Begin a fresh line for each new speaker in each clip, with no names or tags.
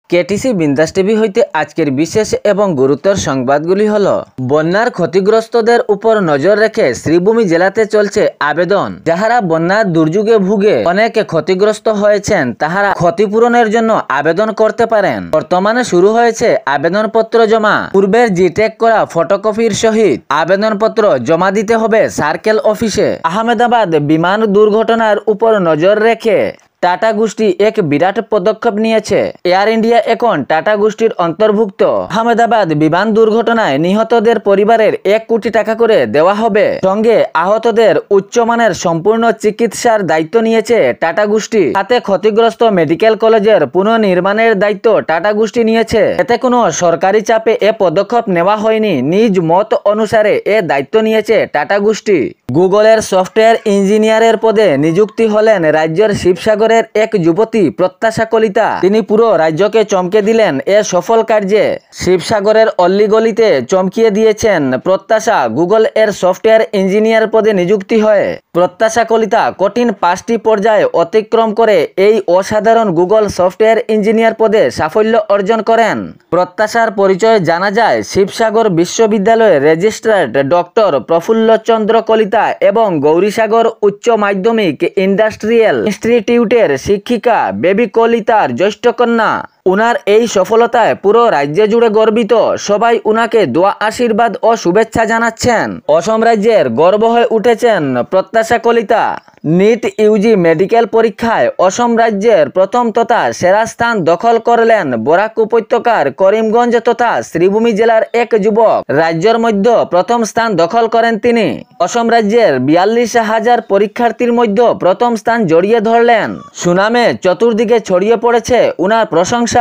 KTC বিন্দাস TV হইতে আজকের বিশেষ এবং গুরুতর সংবাদগুলি হল বন্যার ক্ষতিগ্রস্তদের উপর নজর রেখে শ্রীভূমি জেলাতে চলছে আবেদন। যাহারা বন্যার দুর্যোগে ভুগে অনেক ক্ষতিগ্রস্ত হয়েছেন তাহারা ক্ষতিপূরণের জন্য আবেদন করতে পারেন। বর্তমানে শুরু হয়েছে আবেদনপত্র জমা। পূর্বের জিটেক করা ফটোকপির সহিত আবেদনপত্র জমা দিতে হবে সার্কেল অফিসে। আহমেদাবাদ বিমান দুর্ঘটনার উপর নজর রেখে টাটা গোষ্ঠী এক বিরাট পদক্ষেপ নিয়েছে। এয়ার ইন্ডিয়া এখন টাটা গোষ্ঠীর অন্তর্ভুক্ত। আহমেদাবাদ বিমান দুর্ঘটনায় নিহতদের পরিবারের 1 কোটি টাকা করে দেওয়া হবে। সঙ্গে আহতদের উচ্চমানের সম্পূর্ণ চিকিৎসার দায়িত্ব নিয়েছে টাটা গোষ্ঠী। সাথে ক্ষতিগ্রস্ত মেডিকেল কলেজের পুনর্নির্মাণের দায়িত্ব টাটা গোষ্ঠী নিয়েছে। এতে কোনো সরকারি চাপে এ পদক্ষেপ নেওয়া হয়নি, নিজ মত অনুসারে এ দায়িত্ব নিয়েছে টাটা গোষ্ঠী। গুগলের সফটওয়্যার ইঞ্জিনিয়ারের পদে নিযুক্তি হলেন রাজ্যের শিবসাগরের এক যুবতী প্রত্যাশা কলিতা। তিনি পুরো রাজ্যকে চমকে দিলেন এ সফল কার্যে। শিবসাগরের অল্লিগলিতে চমকিয়ে দিয়েছেন প্রত্যাশা। গুগল এর সফটওয়্যার ইঞ্জিনিয়ার পদে নিযুক্তি হয়ে প্রত্যাশা কলিতা কঠিন 5টি পর্যায়ে অতিক্রম করে এই অসাধারণ গুগল সফটওয়্যার ইঞ্জিনিয়ার পদে সাফল্য অর্জন করেন। প্রত্যাশার পরিচয় জানা যায় শিবসাগর বিশ্ববিদ্যালয়ের রেজিস্ট্রার ডক্টর প্রফুল্লচন্দ্র কলিতা এবং গৌরীসাগর উচ্চ মাধ্যমিক ইন্ডাস্ট্রিয়াল ইনস্টিটিউটের শিক্ষিকা বেবি কলিতার জ্যেষ্ঠ কন্যা। উনার এই সফলতায় পুরো রাজ্য জুড়ে গর্বিত। সবাই উনাকে দোয়া আশীর্বাদ ও শুভেচ্ছা জানাচ্ছেন। অসম রাজ্যের গর্ব হয়ে উঠেছেন প্রত্যাশা কলিতা। নিট ইউজি মেডিকেল পরীক্ষায় অসম রাজ্যের প্রথম তথা সেরা স্থান দখল করলেন বরাক উপত্যকার করিমগঞ্জ তথা শ্রীভূমি জেলার এক যুবক। রাজ্যের মধ্যে প্রথম স্থান দখল করেন তিনি। অসম রাজ্যের 42,000 পরীক্ষার্থীর মধ্যে প্রথম স্থান জড়িয়ে ধরলেন। সুনামে চতুর্দিকে ছড়িয়ে পড়েছে উনার প্রশংসা।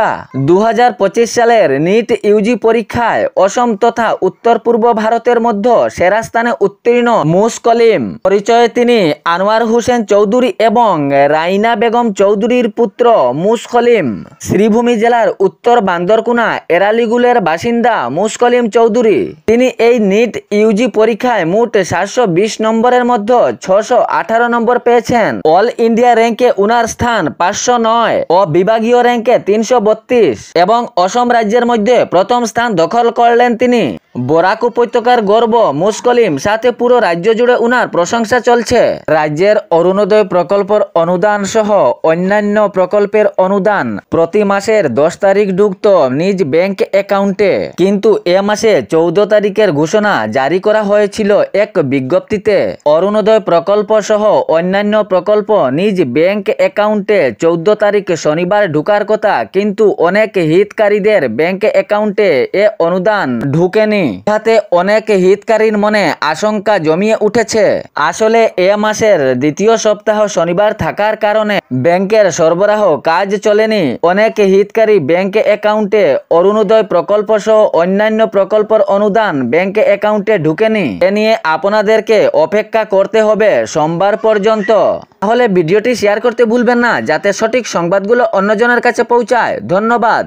2025 সালের নিট ইউজি পরীক্ষায় অসম তথা উত্তর পূর্ব ভারতের মধ্যে সেরা স্থানে উত্তীর্ণ মুসকলিম। পরিচয়ে তিনি আনোয়ার হোসেন চৌধুরী এবং রাইনা বেগম চৌধুরীর পুত্র মুসকলিম। শ্রীভূমি জেলার উত্তর বান্দরকুনা এরালিগুলের বাসিন্দা মুসকলিম চৌধুরী। তিনি এই নিট ইউজি পরীক্ষায় মোট 720 নম্বরের মধ্যে 618 নম্বর পেয়েছেন। অল ইন্ডিয়া র্যাঙ্কে উনার স্থান 509 ও বিভাগীয় র্যাঙ্কে 332 এবং অসম রাজ্যের মধ্যে প্রথম স্থান দখল করলেন তিনি। বরাক উপত্যকার গর্ব মুসকলিম, সাথে পুরো রাজ্য জুড়ে উনার প্রশংসা চলছে। রাজ্যের অরুণোদয় প্রকল্পের অনুদান সহ অন্যান্য প্রকল্পের অনুদান প্রতি মাসের 10 তারিখ ঢুকত নিজ ব্যাংক অ্যাকাউন্টে। কিন্তু এ মাসে 14 তারিখের ঘোষণা জারি করা হয়েছিল এক বিজ্ঞপ্তিতে। অরুণোদয় প্রকল্প সহ অন্যান্য প্রকল্প নিজ ব্যাংক অ্যাকাউন্টে 14 তারিখ শনিবার ঢুকার কথা, কিন্তু অনেক হিতকারীদের ব্যাংক অ্যাকাউন্টে এ অনুদান ঢুকেনি। ইহাতে অনেক হিতকারীর মনে আশঙ্কা জমিয়ে উঠেছে। আসলে এ মাসের দ্বিতীয় সপ্তাহ শনিবার থাকার কারণে ব্যাংকের সরবরাহ কাজ চলেনি। অনেক হিতকারী ব্যাংক অ্যাকাউন্টে অরুণোদয় প্রকল্প সহ অন্যান্য প্রকল্পের অনুদান ব্যাংক অ্যাকাউন্টে ঢুকেনি। এ নিয়ে আপনাদেরকে অপেক্ষা করতে হবে সোমবার পর্যন্ত। তাহলে ভিডিওটি শেয়ার করতে ভুলবেন না যাতে সঠিক সংবাদগুলো অন্যজনের কাছে পৌঁছায়। ধন্যবাদ।